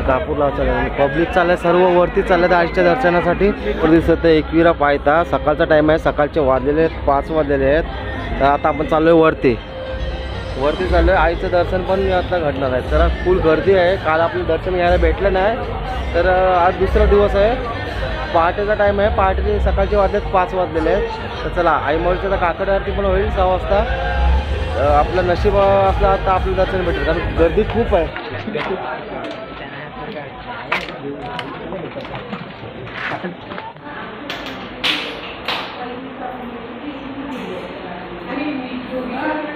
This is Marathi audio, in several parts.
कापूरला पब्लिक चाललंय, सर्व वरती चाललं आईच्या दर्शनासाठी. दिसत आहे एकविरा पायथा. सकाळचा टाइम आहे, सकाळचे वाजलेले आहेत 5 वाजलेले आहेत. तर आता आपण चाललोय वरती चाललोय. आईचं दर्शन पण आता घडणार आहे. जरा फुल गर्दी आहे. काल आपलं दर्शन घ्यायला भेटलं नाही, तर आज दुसरा दिवस आहे. पहाटेचा टाइम आहे, पहाटे सकाळचे वाजलेत 5 वाजलेले आहेत. तर चला आईमाऊलीचं तर काकड आरती पण होईल 6 वाजता. आपलं नशीब असलं आता आपलं दर्शन भेटेल, कारण गर्दी खूप आहे.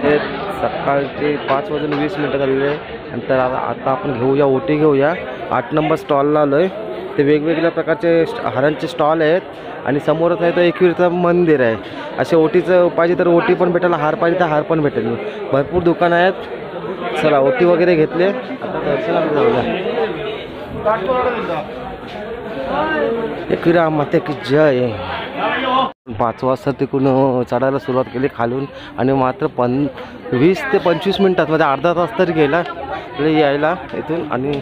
ते सकाळचे 5:20 झालेले आहे. नंतर आता आपण घेऊया ओटी घेऊया. 8 नंबर स्टॉलला आलो आहे. ते वेगवेगळ्या प्रकारचे हारांचे स्टॉल आहेत आणि समोरच आहे तर एकविरचं मंदिर आहे. असे ओटीचं पाहिजे तर ओटी पण भेटेल, हार पाहिजे तर हार पण भेटेल. भरपूर दुकानं आहेत. चला ओटी वगैरे घेतले, आता दर्शनाला जाऊया. एकविरा माते की जय. 5 वाजता तिकडून चढायला सुरुवात केली खालून आणि मात्र 20 ते 25 मिनिटात मध्ये अर्धा तास तरी गेला यायला इथून. आणि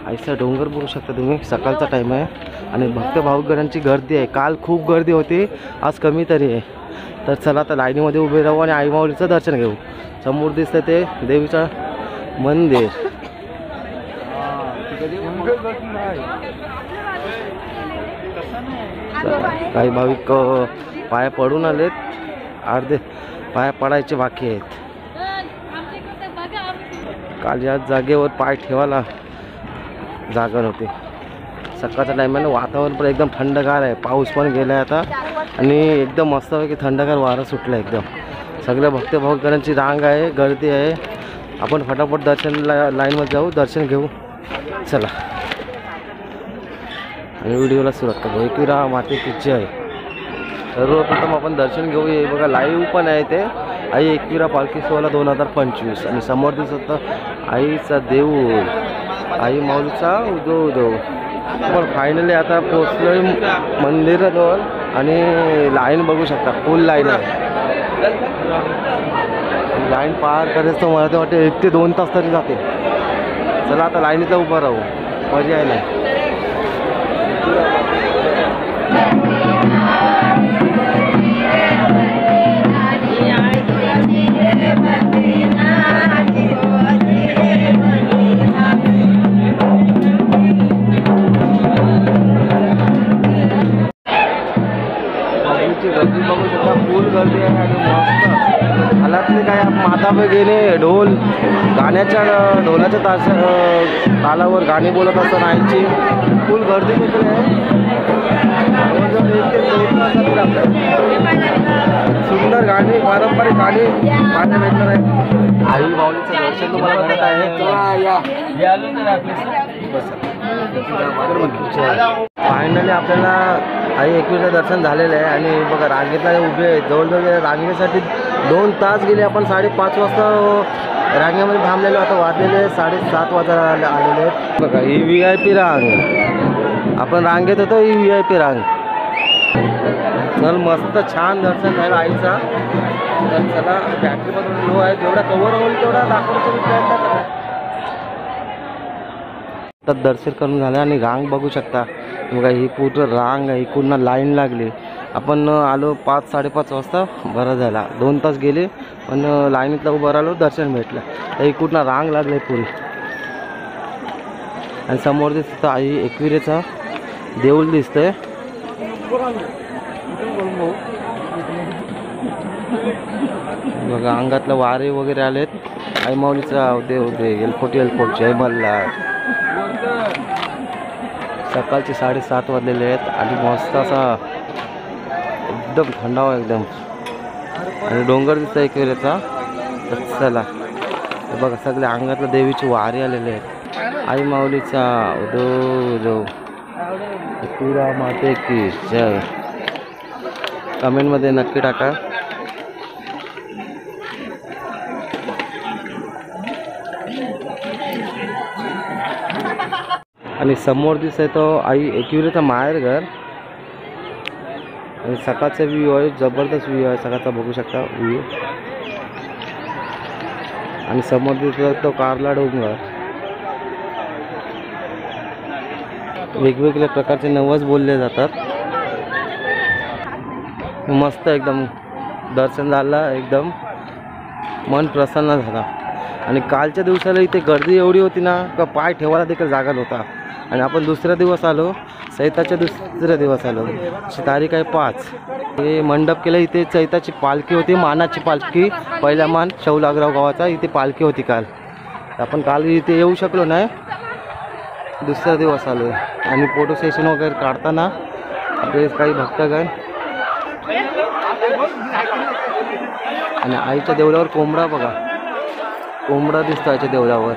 आईचा डोंगर बघू शकता तुम्ही. सकाळचा टाईम आहे आणि भक्त भाविकांची गर्दी आहे. काल खूप गर्दी होती, आज कमी तरी आहे. तर चला आता लाईनीमध्ये उभे राहू आणि आई माऊलीचं दर्शन घेऊ. समोर दिसतं ते देवीचं मंदिर. काही भाविक पाया पडून आलेत, अर्धे पाया पडायचे बाकी आहेत. काल या जागेवर पाय ठेवायला जागा नव्हती. सकाळच्या टायमाने वातावरण पण एकदम थंडगार आहे. पाऊस पण गेला आहे आता आणि एकदम मस्तपैकी थंडगार वारा सुटला एकदम. सगळ्या भक्त भाविकांची रांग आहे, गर्दी आहे. आपण फटाफट दर्शनला लाईनमध्ये जाऊ, दर्शन घेऊ. चला आणि व्हिडिओला सुरुवात करू. एकविरा माते की जय. सर्वप्रथम आपण दर्शन घेऊ. हे बघा लाईव्ह पण आहे ते. आई एकविरा पालखी सोहळा 2025 आणि समोर दिसत आईचा देऊळ, आई माऊलीचा उदो. पण फायनली आता पोचलोय मंदिराजवळ आणि लाईन बघू शकता, फुल लाईन आहे. लाईन पार करायचं तर मला तर वाटतं 1 ते 2 तास तरी जाते. चला आता लाईनीला उभं राहू, पर्याय नाही. गर्दी बघू शकता, फुल गर्दी आहे आणि मस्त हालातले काय माता गेले. ढोल गाण्याच्या ढोलाच्या तालावर गाणी बोलत असताना आईची फुल गर्दी देखील आहे. सुंदर गाणी, पारंपरिक गाणी पाहण्या भेटणार आहे. आई माऊलीचं दर्शन तुम्हाला घडत आहे. फायनली आपल्याला आई एकविराचं दर्शन झालेलं आहे आणि बघा रांगेतला उभे आहे. जवळजवळ रांगेसाठी 2 तास गेले. आपण 5:30 वाजता रांगेमध्ये थांबलेलो. आता वाजलेले 7:30 वाजता आलेले आहेत. बघा ही VIP रांग, आपण रांगेत होतो, ही VIP रांग. चल मस्त छान दर्शन झालं आईचा. तर चला बॅटरीमधून लो आहे, जेवढा कव्हर होईल तेवढा दाखवण्याचा प्रयत्न करा. तर दर्शन करून झालं आणि रांग बघू शकता. बघा ही पूर्ण रांग आहे, इकडून लाईन लागली. आपण आलो 5-5:30 वाजता, बरं झाला. 2 तास गेले पण लाईनीतला उभं राहिलो, दर्शन भेटलं. तर इकडून रांग लागली पुरी. आणि समोर दिसतं आई एकविरेचा देऊळ दिसतंय. बघा अंगातला वारे वगैरे आलेत. आई माऊलीचा देव दे एलपोटी जय मल्हार. सकाळचे 7:30 वाजलेले आहेत आणि मस्त असा एकदम थंडावा एकदम आणि डोंगर दिसतं एकविरेचा. तर चला बघा सगळ्या अंगातल्या देवीची वारे आलेले आहेत. आई माऊलीचा उदो एकविरा माते की जय. कमेंटमध्ये नक्की टाका. आणि समोर दिसतोय तो आई एकविरेचा माहेर घर. आणि सकाळचा व्ह्यू आहे, जबरदस्त व्ह्यू आहे सकाळचा, बघू शकता व्ह्यू. आणि समोर दिसतो तो कारला डोंगर. वेगवेगळ्या प्रकारचे नवस बोलले जातात. मस्त एकदम दर्शन झालं, एकदम मन प्रसन्न झाला. आणि कालच्या दिवसाला इथे गर्दी एवढी होती ना का पाय ठेवायला देखील जागा नव्हता. आणि आपण दुसऱ्या दिवस आलो, चैताच्या दुसऱ्या दिवस आलो. तारीख आहे 5. हे मंडप केलं. इथे चैताची पालखी होती, मानाची पालखी, पहिला मान शौलागराव गावाचा. इथे पालखी होती काल. आपण काल इथे येऊ शकलो नाही, दुसरा दिवस आलो. आणि फोटो सेशन वगैरे काढताना आपले काही भक्तगण. आणि आईच्या देवळावर कोंबडा बघा, कोंबडा दिसतो आईच्या देवळावर.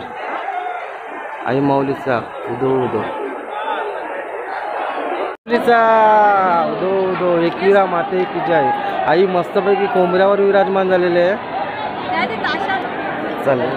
आई माऊलीचा उदो उदो, उदो उदो एकविरा माते की जय. आई मस्तपैकी कोंबड्यावर विराजमान झालेले आहे. चालेल.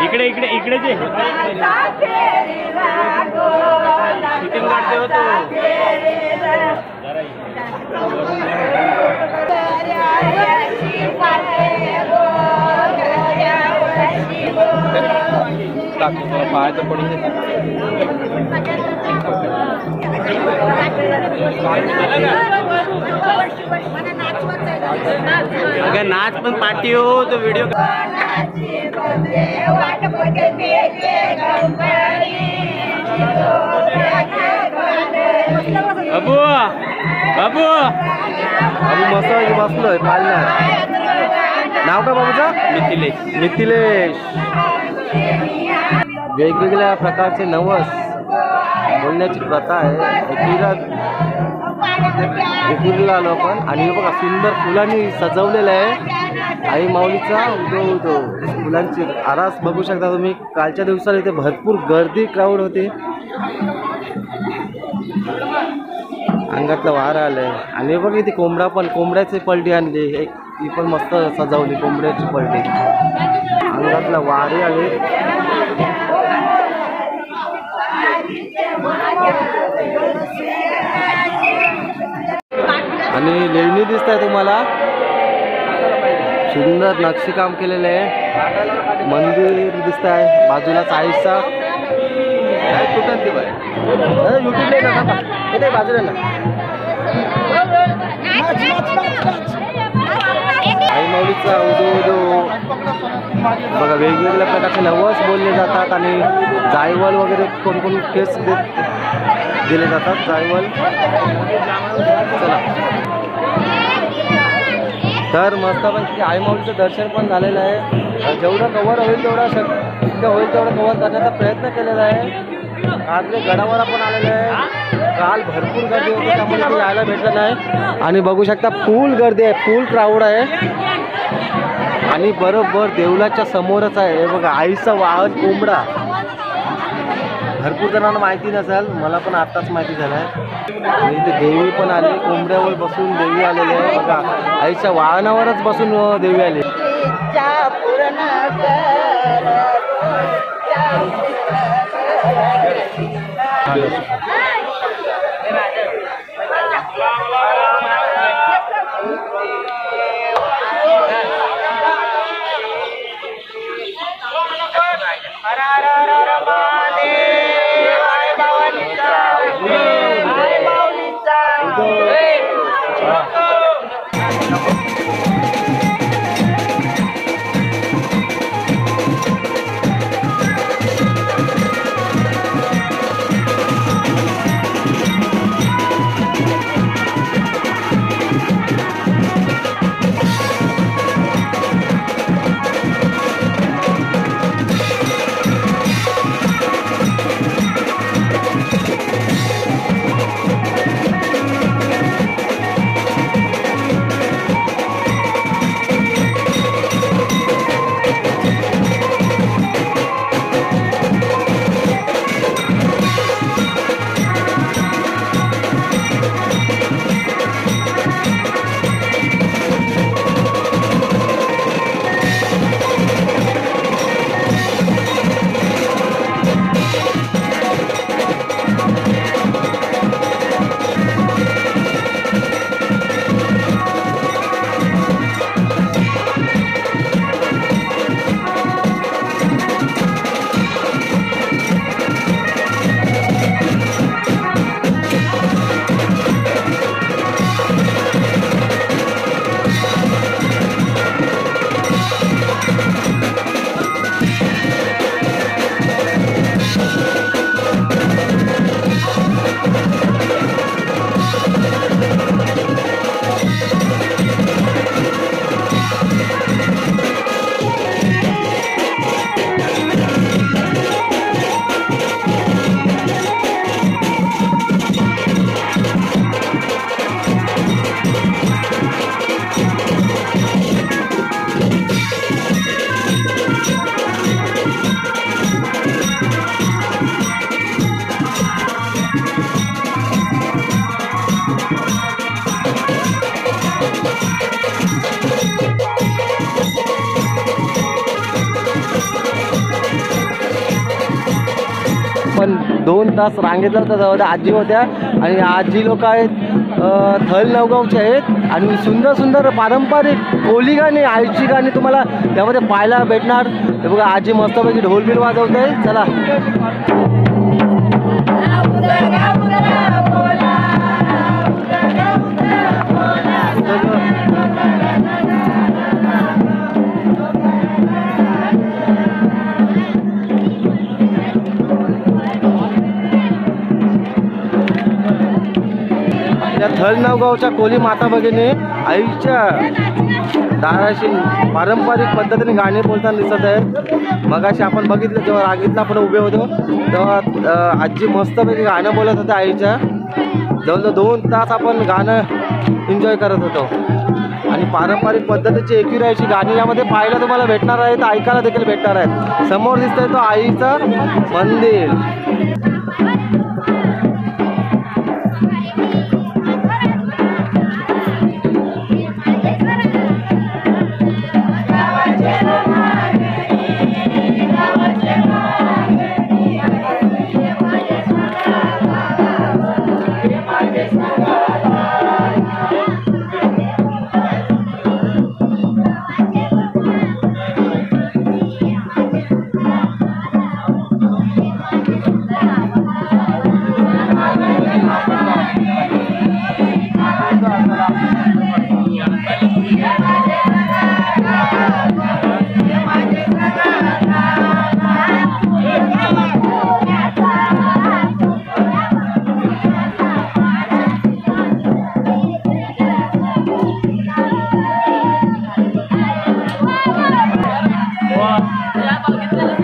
इकडे इकडे इकडे जे शूटिंग काढते होतो. पाहायचं पडून अगर नाच पण पार्टी हो तो व्हिडिओ. बाबू बाबू बाबू मस्त बसलोय. नाव काय बाबूचं? मिथिलेश. मिथिलेश. वेगवेगळ्या प्रकारचे नवस बोलण्याची प्रथा आहे. एकविरीला आलो आपण. आणि हे बघा सुंदर फुलांनी सजवलेलं आहे. आई माऊलीचा उदो उदो फुलांची आरास बघू शकता तुम्ही. कालच्या दिवसाला इथे भरपूर गर्दी, क्राऊड होती. अंगातलं वारं आलंय. आणि बघ इथे कोंबडा पण, कोंबड्याची पलटी आणली. ती पण मस्त सजवली कोंबड्याची पलटी. अंगातला वारे आले. आणि लेणी दिसत आहे तुम्हाला. सुंदर नक्षीकाम केलेलं आहे. मंदिर दिसत आहे बाजूला चाळीसचा. युट्यूबला बाजूला ना. आई माऊलीचा उदो उदो बघा. वेगवेगळ्या प्रकारचे नवस बोलले जातात. आणि जायवल वगैरे कोण कोण केस दिले जातात. जायवल. चला तर मस्तपैकी आई माऊलीचं दर्शन पण झालेलं आहे. जेवढं कव्हर होईल तेवढं शक्य होईल तेवढं कव्हर करण्याचा प्रयत्न केलेला आहे. काल गडावर आपण आलेलं आहे. काल भरपूर गर्दी होती त्यामुळे ते यायला भेटलं नाही. आणि बघू शकता फुल गर्दी आहे, फुल क्राऊड आहे. आणि बरोबर देवळाच्या समोरच आहे हे बघा आईचा वाहन कोंबडा. भरपूर जणांना माहिती नसेल, मला पण आत्ताच माहिती झालं आहे. आणि इथे देवी पण आली, कोंबड्यावर बसून देवी आलेली आहे बघा. आईच्या वाहनावरच बसून देवी आली. 2 तास रांगेतला होता जवळ आजी होत्या आणि आजी लोक आहेत थल नवगावचे आहेत आणि सुंदर सुंदर पारंपरिक कोली गाणी आईची गाणी तुम्हाला त्यामध्ये पाहायला भेटणार. हे बघा आजी मस्तपैकी ढोल बिल वाजवते. चला या थल नवगावच्या कोली माता भगिनी आईच्या दाराशी पारंपरिक पद्धतीने गाणे बोलताना दिसत आहेत. मगाशी आपण बघितलं जेव्हा रागीतला आपण उभे होतो तेव्हा आजी मस्तपैकी गाणं बोलत होते आईच्या. जवळजवळ 2 तास आपण गाणं एन्जॉय करत होतो आणि पारंपरिक पद्धतीची एकविरायची गाणी यामध्ये पाहायला तुम्हाला भेटणार आहेत, ऐकायला देखील भेटणार आहेत. समोर दिसतंय तो आईचं मंदिर.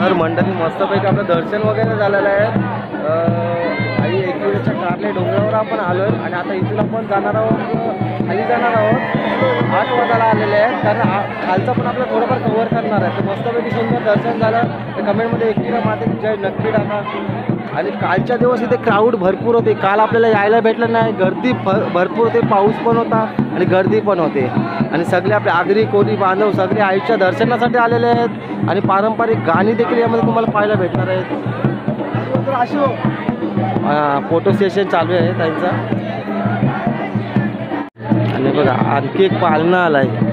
तर मंडळी मस्तपैकी आपलं दर्शन वगैरे झालेलं आहे. आई एकविरेच्या कारले डोंगरावर आपण आलो आहे आणि आता इथून आपण जाणार आहोत खाली जाणार आहोत. 8 वाजायला आलेले आहेत कारण खालचं पण आपलं थोडंफार कव्हर करणार आहे. तर मस्तपैकी सुंदर दर्शन झालं तर कमेंटमध्ये एकविरा मातेची जय नक्की टाका. आणि कालच्या दिवस इथे क्राऊड भरपूर होते. काल आपल्याला यायला भेटलं नाही, गर्दी भरपूर होते, पाऊस पण होता आणि गर्दी पण होते आणि सगळे आपले आगरी कोली बांधव सगळे आईच्या दर्शनासाठी आलेले आहेत आणि पारंपरिक गाणी देखील यामध्ये तुम्हाला पाहायला भेटणार आहेत. फोटो सेशन चालू आहे त्यांचा. आणि बघा आणखी एक पालना आला आहे.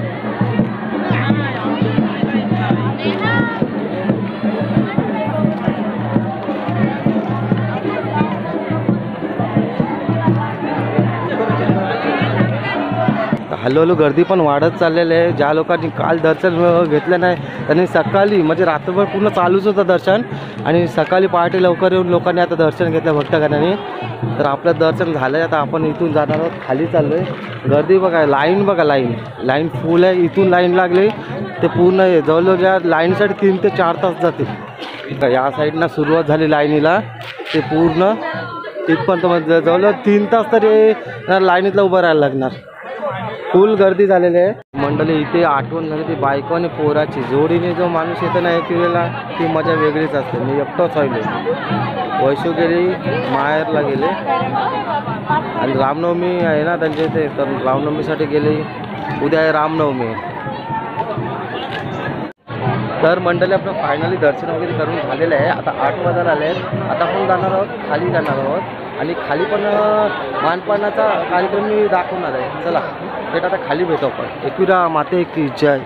हळूहळू गर्दी पण वाढत चाललेली आहे. ज्या लोकांनी काल दर्शन घेतलं नाही त्यांनी सकाळी म्हणजे रात्रभर पूर्ण चालूच होतं दर्शन आणि सकाळी पहाटे लवकर येऊन लोकांनी आता दर्शन घेतलं भक्तगणांनी. तर आपलं दर्शन झालं आहे. आता आपण इथून जाणार आहोत, खाली चाललो आहे. गर्दी बघा, लाईन बघा, लाईन फुल आहे. इथून लाईन लागली ते पूर्ण आहे. जवळजवळ या लाईनसाठी 3 ते 4 तास जातील. या साईडनं सुरुवात झाली लाईनीला ते पूर्ण तिथपर्यंत जवळजवळ 3 तास तरी लाईनीतला उभं राहायला लागणार. फुल गर्दी झालेली आहे. मंडळी इथे आठवण झाली ती बायको आणि पोराची जोडीने जो माणूस येतो ना एकविरेला ती मजा वेगळीच असते. मी एकटंच राहिलो. वैशू गेली माहेरला गेले आणि रामनवमी आहे ना त्यांच्या इथे, तर रामनवमीसाठी गेली. उद्या आहे रामनवमी. तर मंडळी आपलं फायनली दर्शन वगैरे करून झालेलं आहे. आता 8 वाजायला आले आहेत. आता आपण जाणार आहोत, खाली जाणार आहोत आणि खाली पण मानपानाचा कार्यक्रम मी दाखवणार आहे. चला थेट आता खाली भेटू आपण. एकविरा माते की जय.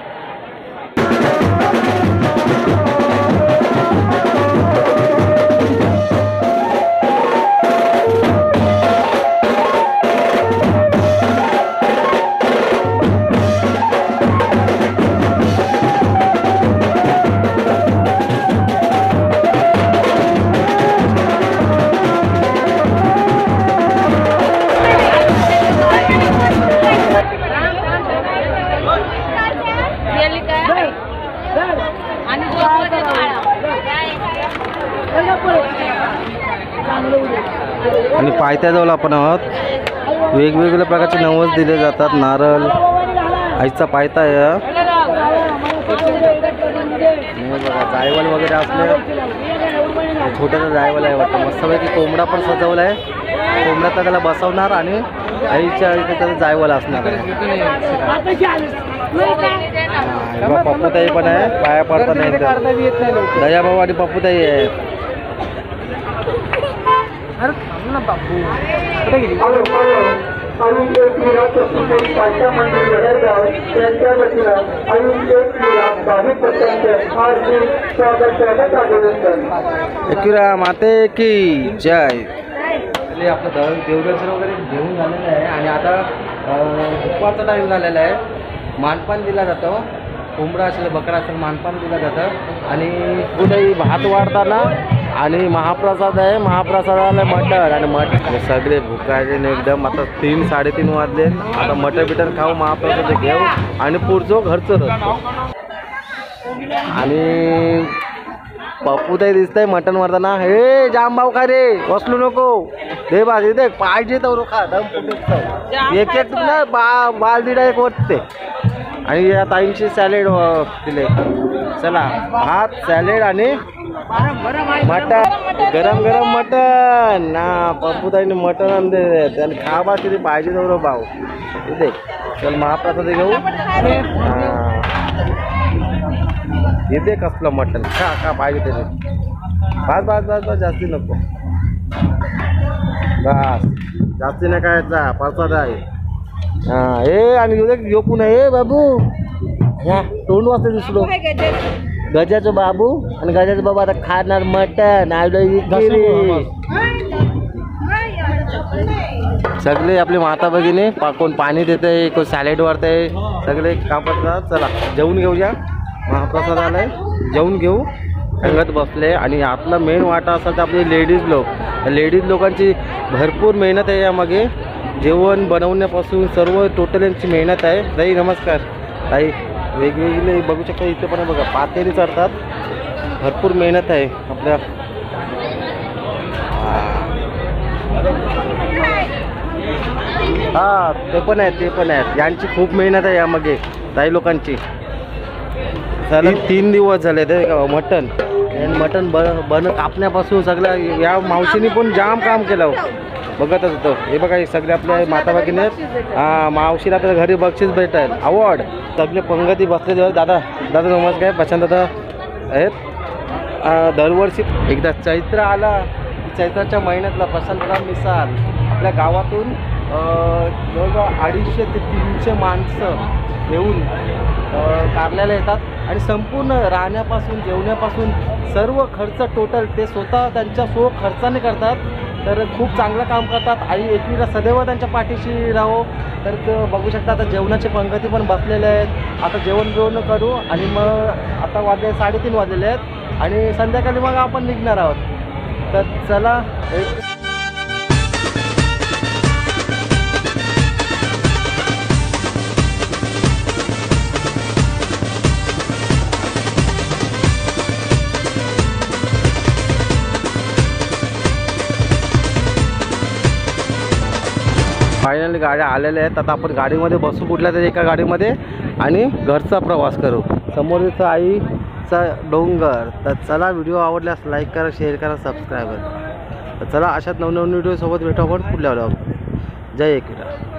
आणि पायथ्याजवळ आपण आहोत. वेगवेगळ्या प्रकारचे नवस दिले जातात. नारळ आईचा पायथा आहे. बघा जायवल वगैरे असले छोट्याचा जायवल आहे वाटतं. मस्तपैकी कोंबडा पण सजवला आहे. कोंबड्याचा त्याला बसवणार आणि आईच्या इथे त्याचं जायवल असणार आहे. पप्पूताई पण आहे, पाया पडता नाही. दयाभाऊ आणि पप्पूताई आहे. अरे थांब ना बापू, कुठे गेली? एकविरा माते की जय. आपलं देवदर्शन वगैरे घेऊन झालेलं आहे आणि आता दुपारचा टाईम झालेला आहे. मानपान दिला जातो, कोंबडा असेल बकरा असेल मानपान दिलं जातं आणि कुठेही भात वाढताना आणि महाप्रसाद आहे. महाप्रसादाला मटण आणि मटण सगळे भुकायचे एकदम. आता 3-3:30 वाजले. आता मटण बिटन खाऊ, महाप्रसाद घेऊ आणि पुढचं घरचं रस्तो. आणि पप्पू ताई दिसतंय मटण मारताना. हे जाम भाऊ खा रे, बसलू नको दे बाजी दे पाहिजे तर खा दम फुटे एक एक ना बाल दिडा एक वाटते. आणि या ताईंची सॅलेड दिले. चला भात सॅलेड आणि मटण, गरम गरम मटण ना. पप्पू ताईने मटण आणले त्याला खा बा किती पाहिजे तर भाऊ इथे. चल महाप्रसाद घेऊ. इथे कसलं मटण खा का पाहिजे त्याचे. बस बस बस बस जास्ती नको, बस जास्ती नाही खायचा. प्रसाद आहे. हां हे आणि येऊ पुन्हा हे बाबू ह्या तोंड वाजता दिसलो. गजाचं बाबू आणि गजाचं बाबू आता खाणार मटण. सगळे आपले माता भगिनी कोण पाणी देते, कोण सॅलेड वाढते, सगळे काम करतात. चला जेवून घेऊया. महाप्रसाद आलाय, जेवून घेऊ. अंगत बसले आणि आतला मेन वाटा असा तर आपले लेडीज लोक. लेडीज लोकांची भरपूर मेहनत आहे यामागे. जेवण बनवण्यापासून सर्व टोटल यांची मेहनत आहे. ताई नमस्कार. ताई वेगवेगळे बघू शकता इथे पण बघा पातेली चढतात. भरपूर मेहनत आहे आपल्या. हां ते पण आहेत, ते पण आहेत. यांची खूप मेहनत आहे यामागे ताई लोकांची. चला 3 दिवस झाले ते मटण आणि मटण कापण्यापासून सगळ्या या मावशीने पण जाम काम केलं बघतच होतं. हे बघा हे सगळे आपल्या माता भगिनी आहेत. हां मावशीला तर घरी बक्षीस भेटेल अवॉर्ड. सगळे पंगती बसले. दादा दादा नमस्कार. प्रशांत दादा आहेत. दरवर्षी एकदा चैत्र आला, चैत्राच्या महिन्यातला प्रशांतराव मिसाल आपल्या गावातून जवळजवळ 250 ते 300 माणसं घेऊन कारल्याला येतात आणि संपूर्ण राहण्यापासून जेवण्यापासून सर्व खर्च टोटल ते स्वतः त्यांच्या खर्चाने करतात. तर खूप चांगलं काम करतात. आई एकविरा सदैव त्यांच्या पाठीशी राहो. तर बघू शकता आता जेवणाची पंगती पण बसलेले आहेत. आता जेवण करू आणि मग आता वाजले 3:30 वाजलेले आहेत आणि संध्याकाळी मग आपण निघणार आहोत. तर चला फायनली गाड्या आलेल्या आहेत. आता आपण गाडीमध्ये बसू कुठल्या तरी एका गाडीमध्ये आणि घरचा प्रवास करू. समोर इथं आईचा डोंगर. तर चला व्हिडिओ आवडल्यास लाईक करा, शेअर करा, सबस्क्राईब करा. तर चला अशाच नवनवीन व्हिडिओसोबत भेटू आपण पुढल्या व्हिडिओ. जय एकविरा.